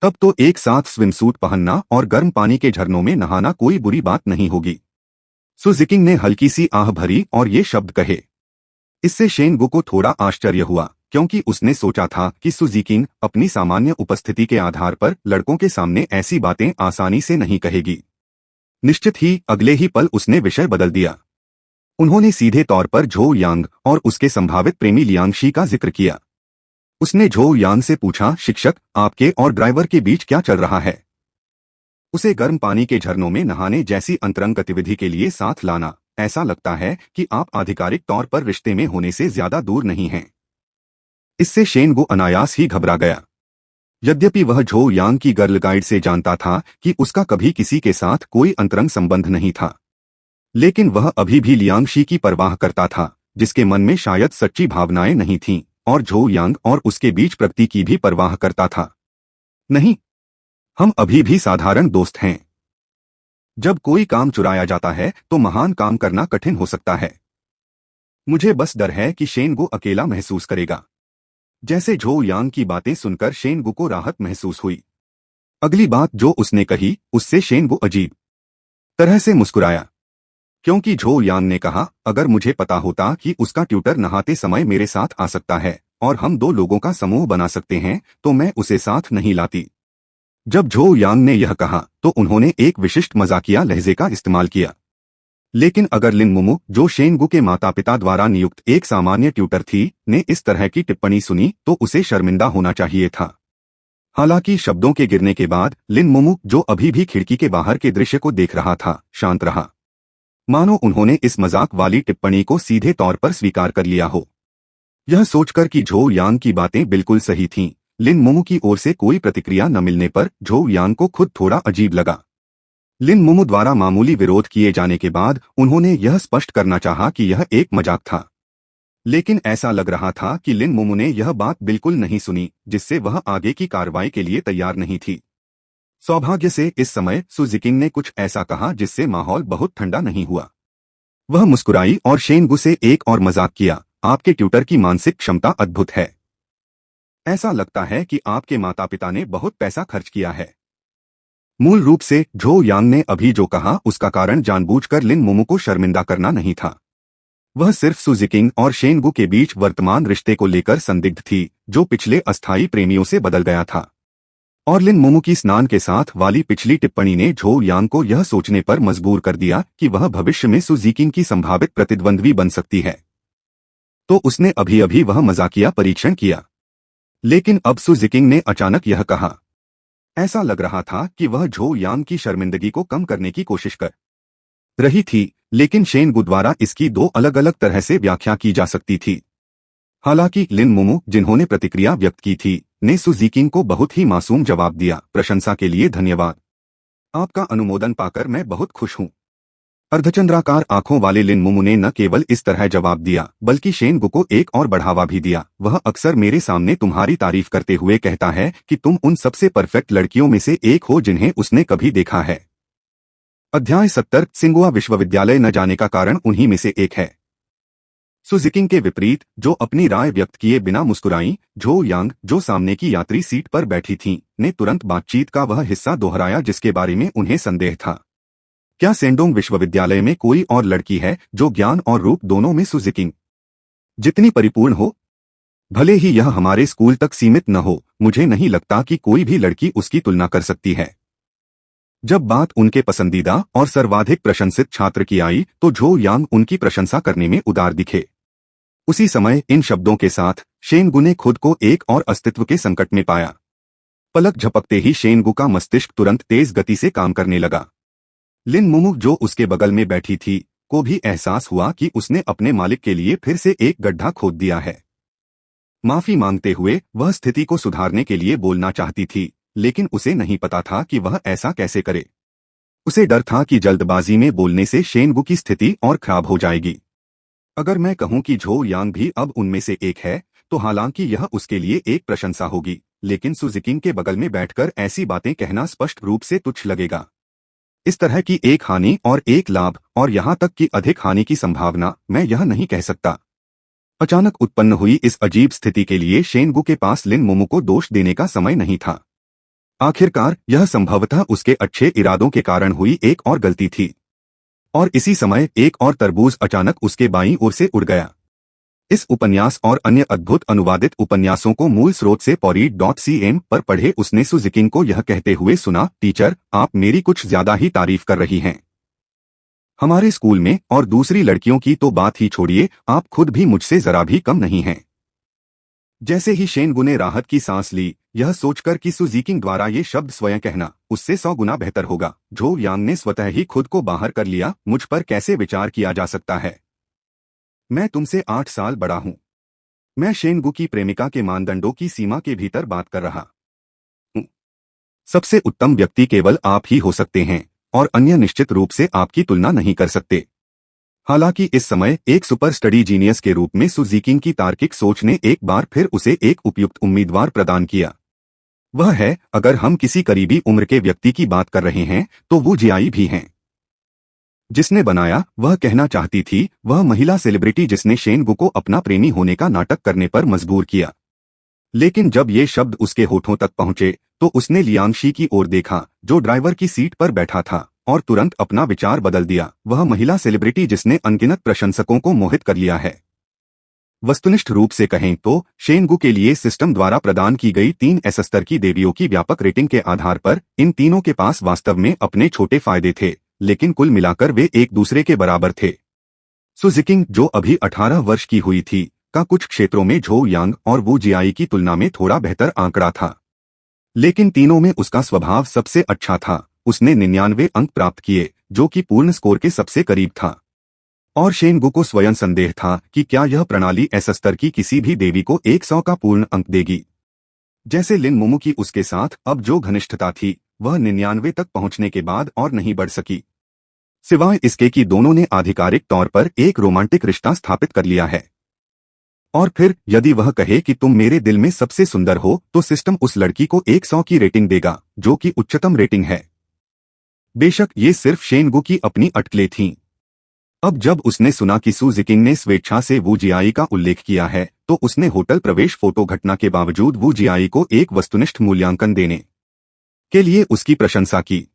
तब तो एक साथ स्विमसूट पहनना और गर्म पानी के झरनों में नहाना कोई बुरी बात नहीं होगी। सु जिकिंग ने हल्की सी आह भरी और ये शब्द कहे। इससे शेनगु को थोड़ा आश्चर्य हुआ, क्योंकि उसने सोचा था कि सु जिकिंग अपनी सामान्य उपस्थिति के आधार पर लड़कों के सामने ऐसी बातें आसानी से नहीं कहेगी। निश्चित ही अगले ही पल उसने विषय बदल दिया। उन्होंने सीधे तौर पर झो यांग और उसके संभावित प्रेमी लियांगशी का जिक्र किया। उसने झो यांग से पूछा, शिक्षक, आपके और ड्राइवर के बीच क्या चल रहा है? उसे गर्म पानी के झरनों में नहाने जैसी अंतरंग गतिविधि के लिए साथ लाना, ऐसा लगता है कि आप आधिकारिक तौर पर रिश्ते में होने से ज्यादा दूर नहीं हैं। इससे शेनगु अनायास ही घबरा गया। यद्यपि वह झो यांग की गर्ल गाइड से जानता था कि उसका कभी किसी के साथ कोई अंतरंग संबंध नहीं था, लेकिन वह अभी भी लियांगशी की परवाह करता था, जिसके मन में शायद सच्ची भावनाएं नहीं थीं, और झो यांग और उसके बीच प्रगति की भी परवाह करता था। नहीं, हम अभी भी साधारण दोस्त हैं। जब कोई काम चुराया जाता है तो महान काम करना कठिन हो सकता है। मुझे बस डर है कि शेनगु अकेला महसूस करेगा। जैसे झो यांग की बातें सुनकर शेनगु को राहत महसूस हुई। अगली बात जो उसने कही उससे शेनगु अजीब तरह से मुस्कुराया, क्योंकि झो यांग ने कहा, अगर मुझे पता होता कि उसका ट्यूटर नहाते समय मेरे साथ आ सकता है और हम 2 लोगों का समूह बना सकते हैं तो मैं उसे साथ नहीं लाती। जब झो यांग ने यह कहा तो उन्होंने एक विशिष्ट मजाकिया लहजे का इस्तेमाल किया। लेकिन अगर लिन मोमो, जो शेनगु के माता पिता द्वारा नियुक्त एक सामान्य ट्यूटर थी, ने इस तरह की टिप्पणी सुनी तो उसे शर्मिंदा होना चाहिए था। हालांकि शब्दों के गिरने के बाद लिन मोमो, जो अभी भी खिड़की के बाहर के दृश्य को देख रहा था, शांत रहा, मानो उन्होंने इस मजाक वाली टिप्पणी को सीधे तौर पर स्वीकार कर लिया हो। यह सोचकर कि झो यांग की बातें बिल्कुल सही थीं, लिन मोमो की ओर से कोई प्रतिक्रिया न मिलने पर झो यांग को खुद थोड़ा अजीब लगा। लिन मोमो द्वारा मामूली विरोध किए जाने के बाद उन्होंने यह स्पष्ट करना चाहा कि यह एक मजाक था, लेकिन ऐसा लग रहा था कि लिन मोमो ने यह बात बिल्कुल नहीं सुनी, जिससे वह आगे की कार्रवाई के लिए तैयार नहीं थी। सौभाग्य से इस समय सु जिकिंग ने कुछ ऐसा कहा जिससे माहौल बहुत ठंडा नहीं हुआ। वह मुस्कुराई और शेनगु से एक और मजाक किया, आपके ट्यूटर की मानसिक क्षमता अद्भुत है। ऐसा लगता है कि आपके माता पिता ने बहुत पैसा खर्च किया है। मूल रूप से झो यांग ने अभी जो कहा उसका कारण जानबूझकर लिन मोमो को शर्मिंदा करना नहीं था। वह सिर्फ सु जिकिंग और शेनगु के बीच वर्तमान रिश्ते को लेकर संदिग्ध थी, जो पिछले अस्थायी प्रेमियों से बदल गया था। और लिन मोमू की स्नान के साथ वाली पिछली टिप्पणी ने झो यांग को यह सोचने पर मजबूर कर दिया कि वह भविष्य में सु जीकिंग की संभावित प्रतिद्वंद्वी बन सकती है। तो उसने अभी अभी वह मजाकिया परीक्षण किया। लेकिन अब सु जीकिंग ने अचानक यह कहा। ऐसा लग रहा था कि वह झो यांग की शर्मिंदगी को कम करने की कोशिश कर रही थी, लेकिन शेन गु द्वारा इसकी दो अलग अलग तरह से व्याख्या की जा सकती थी। हालांकि लिन मोमू, जिन्होंने प्रतिक्रिया व्यक्त की थी, ने सु जीकिंग को बहुत ही मासूम जवाब दिया, प्रशंसा के लिए धन्यवाद। आपका अनुमोदन पाकर मैं बहुत खुश हूँ। अर्धचंद्राकार आंखों वाले लिन मोमू ने न केवल इस तरह जवाब दिया, बल्कि शेन गु को एक और बढ़ावा भी दिया। वह अक्सर मेरे सामने तुम्हारी तारीफ करते हुए कहता है कि तुम उन सबसे परफेक्ट लड़कियों में से एक हो जिन्हें उसने कभी देखा है। अध्याय 70 सिंगुआ विश्वविद्यालय न जाने का कारण उन्हीं में से एक है। सु जीकिंग के विपरीत, जो अपनी राय व्यक्त किए बिना मुस्कुराई, झो यांग, जो सामने की यात्री सीट पर बैठी थीं, ने तुरंत बातचीत का वह हिस्सा दोहराया जिसके बारे में उन्हें संदेह था। क्या सेंडोंग विश्वविद्यालय में कोई और लड़की है जो ज्ञान और रूप दोनों में सु जीकिंग जितनी परिपूर्ण हो? भले ही यह हमारे स्कूल तक सीमित न हो, मुझे नहीं लगता कि कोई भी लड़की उसकी तुलना कर सकती है। जब बात उनके पसंदीदा और सर्वाधिक प्रशंसित छात्र की आई तो झो यांग उनकी प्रशंसा करने में उदार दिखे। उसी समय इन शब्दों के साथ शेन गु ने खुद को एक और अस्तित्व के संकट में पाया। पलक झपकते ही शेन गु का मस्तिष्क तुरंत तेज गति से काम करने लगा। लिन मोमू, जो उसके बगल में बैठी थी, को भी एहसास हुआ कि उसने अपने मालिक के लिए फिर से एक गड्ढा खोद दिया है। माफी मांगते हुए वह स्थिति को सुधारने के लिए बोलना चाहती थी, लेकिन उसे नहीं पता था कि वह ऐसा कैसे करे। उसे डर था कि जल्दबाजी में बोलने से शेन गु की स्थिति और खराब हो जाएगी। अगर मैं कहूं कि झो यांग भी अब उनमें से एक है, तो हालांकि यह उसके लिए एक प्रशंसा होगी, लेकिन सु जीकिंग के बगल में बैठकर ऐसी बातें कहना स्पष्ट रूप से तुच्छ लगेगा। इस तरह की एक हानि और एक लाभ, और यहाँ तक कि अधिक हानि की संभावना, मैं यह नहीं कह सकता। अचानक उत्पन्न हुई इस अजीब स्थिति के लिए शेन गु के पास लिन मोमू को दोष देने का समय नहीं था। आखिरकार यह संभवतः उसके अच्छे इरादों के कारण हुई एक और गलती थी। और इसी समय एक और तरबूज अचानक उसके बाईं ओर से उड़ गया। इस उपन्यास और अन्य अद्भुत अनुवादित उपन्यासों को मूल स्रोत से pori.cm पर पढ़े उसने सु जीकिंग को यह कहते हुए सुना, टीचर, आप मेरी कुछ ज्यादा ही तारीफ कर रही हैं। हमारे स्कूल में और दूसरी लड़कियों की तो बात ही छोड़िए, आप खुद भी मुझसे जरा भी कम नहीं हैं। जैसे ही शेन गु ने राहत की सांस ली, यह सोचकर कि सु जीकिंग द्वारा ये शब्द स्वयं कहना उससे 100 गुना बेहतर होगा, झो यांग ने स्वतः ही खुद को बाहर कर लिया। मुझ पर कैसे विचार किया जा सकता है? मैं तुमसे 8 साल बड़ा हूं। मैं शेन गु की प्रेमिका के मानदंडों की सीमा के भीतर बात कर रहा हूं। सबसे उत्तम व्यक्ति केवल आप ही हो सकते हैं, और अन्य निश्चित रूप से आपकी तुलना नहीं कर सकते। हालांकि इस समय एक सुपर स्टडी जीनियस के रूप में सु जीकिंग की तार्किक सोच ने एक बार फिर उसे एक उपयुक्त उम्मीदवार प्रदान किया। वह है, अगर हम किसी करीबी उम्र के व्यक्ति की बात कर रहे हैं, तो वो जियाई भी हैं। जिसने बनाया, वह कहना चाहती थी, वह महिला सेलिब्रिटी जिसने शेन गु को अपना प्रेमी होने का नाटक करने पर मजबूर किया। लेकिन जब ये शब्द उसके होठों तक पहुंचे, तो उसने लियांगशी की ओर देखा, जो ड्राइवर की सीट पर बैठा था, और तुरंत अपना विचार बदल दिया। वह महिला सेलिब्रिटी जिसने अनगिनत प्रशंसकों को मोहित कर लिया है। वस्तुनिष्ठ रूप से कहें तो शेन गु के लिए सिस्टम द्वारा प्रदान की गई 3 एस स्तर की देवियों की व्यापक रेटिंग के आधार पर इन तीनों के पास वास्तव में अपने छोटे फायदे थे, लेकिन कुल मिलाकर वे एक दूसरे के बराबर थे। सु जीकिंग, जो अभी 18 वर्ष की हुई थी, का कुछ क्षेत्रों में झो यांग और वू जियाई की तुलना में थोड़ा बेहतर आंकड़ा था, लेकिन तीनों में उसका स्वभाव सबसे अच्छा था। उसने 99 अंक प्राप्त किए, जो कि पूर्ण स्कोर के सबसे करीब था। और शेन गु को स्वयं संदेह था कि क्या यह प्रणाली एस स्तर की किसी भी देवी को 100 का पूर्ण अंक देगी। जैसे लिन मोमू की उसके साथ अब जो घनिष्ठता थी, वह 99 तक पहुंचने के बाद और नहीं बढ़ सकी, सिवाय इसके कि दोनों ने आधिकारिक तौर पर एक रोमांटिक रिश्ता स्थापित कर लिया है। और फिर यदि वह कहे कि तुम मेरे दिल में सबसे सुंदर हो, तो सिस्टम उस लड़की को 100 की रेटिंग देगा, जो कि उच्चतम रेटिंग है। बेशक ये सिर्फ शेन गु की अपनी अटकलें थीं। अब जब उसने सुना कि सु जीकिंग ने स्वेच्छा से वू जियाई का उल्लेख किया है, तो उसने होटल प्रवेश फोटो घटना के बावजूद वू जियाई को एक वस्तुनिष्ठ मूल्यांकन देने के लिए उसकी प्रशंसा की।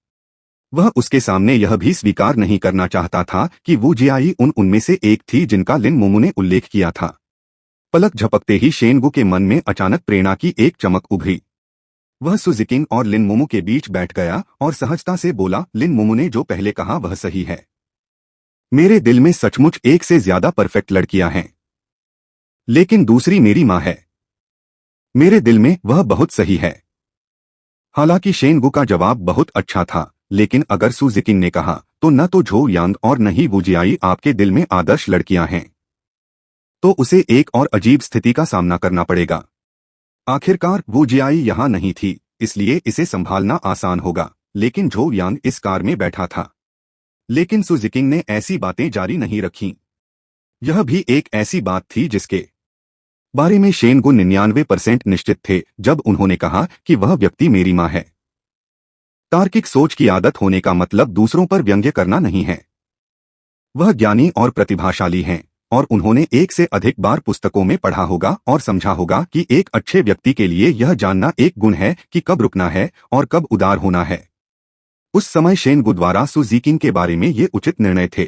वह उसके सामने यह भी स्वीकार नहीं करना चाहता था कि वू जियाई उनमें से एक थी जिनका लिन मोमू ने उल्लेख किया था। पलक झपकते ही शेन गु के मन में अचानक प्रेरणा की एक चमक उभरी। वह सुजिकिंग और लिन मोमो के बीच बैठ गया और सहजता से बोला, लिन मोमो ने जो पहले कहा वह सही है। मेरे दिल में सचमुच एक से ज्यादा परफेक्ट लड़कियां हैं, लेकिन दूसरी मेरी माँ है। मेरे दिल में वह बहुत सही है। हालांकि शेनगु का जवाब बहुत अच्छा था, लेकिन अगर सुजिकिंग ने कहा तो न तो झो यांग और न ही वुजियाई आपके दिल में आदर्श लड़कियां हैं, तो उसे एक और अजीब स्थिति का सामना करना पड़ेगा। आखिरकार वुजियाई यहां नहीं थी, इसलिए इसे संभालना आसान होगा, लेकिन झो यांग इस कार में बैठा था। लेकिन सुजिकिंग ने ऐसी बातें जारी नहीं रखीं। यह भी एक ऐसी बात थी जिसके बारे में शेनगु 99% निश्चित थे जब उन्होंने कहा कि वह व्यक्ति मेरी मां है। तार्किक सोच की आदत होने का मतलब दूसरों पर व्यंग्य करना नहीं है। वह ज्ञानी और प्रतिभाशाली हैं और उन्होंने एक से अधिक बार पुस्तकों में पढ़ा होगा और समझा होगा कि एक अच्छे व्यक्ति के लिए यह जानना एक गुण है कि कब रुकना है और कब उदार होना है। उस समय शेनगु द्वारा सुजिकिंग के बारे में ये उचित निर्णय थे,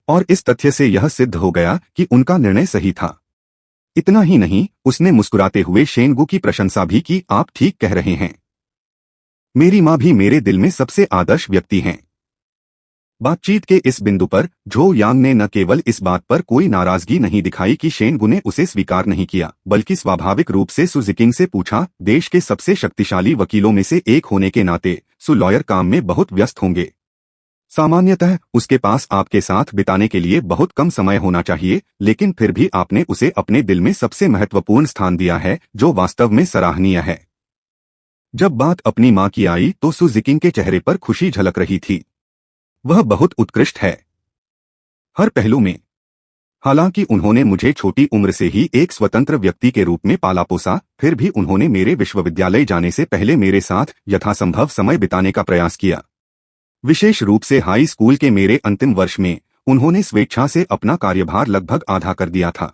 और इस तथ्य से यह सिद्ध हो गया कि उनका निर्णय सही था। इतना ही नहीं, उसने मुस्कुराते हुए शेनगु की प्रशंसा भी की, आप ठीक कह रहे हैं। मेरी मां भी मेरे दिल में सबसे आदर्श व्यक्ति हैं। बातचीत के इस बिंदु पर झो यांग ने न केवल इस बात पर कोई नाराजगी नहीं दिखाई कि शेनगु ने उसे स्वीकार नहीं किया, बल्कि स्वाभाविक रूप से सुजिकिंग से पूछा, देश के सबसे शक्तिशाली वकीलों में से एक होने के नाते सु लॉयर काम में बहुत व्यस्त होंगे। सामान्यतः उसके पास आपके साथ बिताने के लिए बहुत कम समय होना चाहिए, लेकिन फिर भी आपने उसे अपने दिल में सबसे महत्वपूर्ण स्थान दिया है, जो वास्तव में सराहनीय है। जब बात अपनी मां की आई तो सुजिकिंग के चेहरे पर खुशी झलक रही थी। वह बहुत उत्कृष्ट है, हर पहलू में। हालांकि उन्होंने मुझे छोटी उम्र से ही एक स्वतंत्र व्यक्ति के रूप में पाला पोसा, फिर भी उन्होंने मेरे विश्वविद्यालय जाने से पहले मेरे साथ यथासंभव समय बिताने का प्रयास किया। विशेष रूप से हाई स्कूल के मेरे अंतिम वर्ष में उन्होंने स्वेच्छा से अपना कार्यभार लगभग आधा कर दिया था।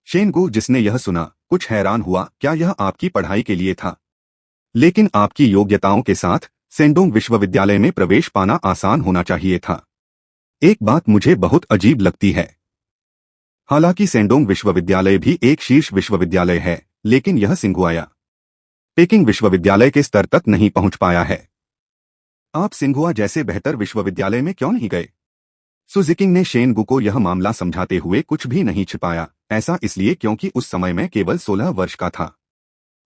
शेनगु, जिसने यह सुना, कुछ हैरान हुआ, क्या यह आपकी पढ़ाई के लिए था? लेकिन आपकी योग्यताओं के साथ सेंडोंग विश्वविद्यालय में प्रवेश पाना आसान होना चाहिए था। एक बात मुझे बहुत अजीब लगती है। हालांकि सेंडोंग विश्वविद्यालय भी एक शीर्ष विश्वविद्यालय है, लेकिन यह सिंघुआ पेकिंग विश्वविद्यालय के स्तर तक नहीं पहुंच पाया है। आप सिंघुआ जैसे बेहतर विश्वविद्यालय में क्यों नहीं गए? सुजिकिंग ने शेनगु को यह मामला समझाते हुए कुछ भी नहीं छिपाया, ऐसा इसलिए क्योंकि उस समय मैं केवल 16 वर्ष का था।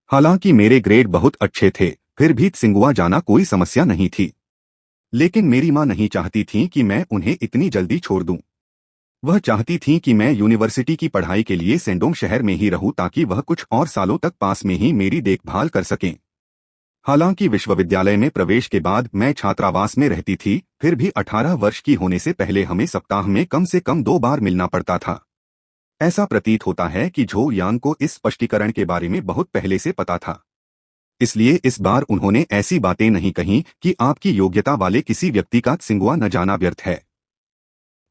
हालांकि मेरे ग्रेड बहुत अच्छे थे, फिर भी सिंघुआ जाना कोई समस्या नहीं थी। लेकिन मेरी मां नहीं चाहती थी कि मैं उन्हें इतनी जल्दी छोड़ दूं। वह चाहती थी कि मैं यूनिवर्सिटी की पढ़ाई के लिए सेंडोंग शहर में ही रहूं, ताकि वह कुछ और सालों तक पास में ही मेरी देखभाल कर सकें। हालांकि विश्वविद्यालय में प्रवेश के बाद मैं छात्रावास में रहती थी, फिर भी 18 वर्ष की होने से पहले हमें सप्ताह में कम से कम 2 बार मिलना पड़ता था। ऐसा प्रतीत होता है कि झो यांग को इस स्पष्टीकरण के बारे में बहुत पहले से पता था। इसलिए इस बार उन्होंने ऐसी बातें नहीं कहीं कि आपकी योग्यता वाले किसी व्यक्ति का सिंघुआ न जाना व्यर्थ है।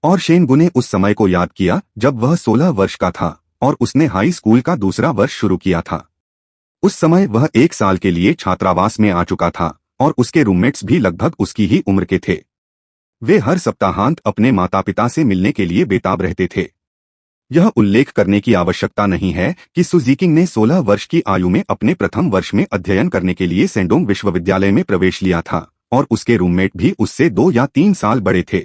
और शेनगु ने उस समय को याद किया जब वह 16 वर्ष का था और उसने हाई स्कूल का दूसरा वर्ष शुरू किया था। उस समय वह 1 साल के लिए छात्रावास में आ चुका था और उसके रूममेट्स भी लगभग उसकी ही उम्र के थे। वे हर सप्ताहांत अपने माता पिता से मिलने के लिए बेताब रहते थे। यह उल्लेख करने की आवश्यकता नहीं है कि सुजिकिंग ने 16 वर्ष की आयु में अपने प्रथम वर्ष में अध्ययन करने के लिए सेंडोंग विश्वविद्यालय में प्रवेश लिया था और उसके रूममेट भी उससे 2 या 3 साल बड़े थे।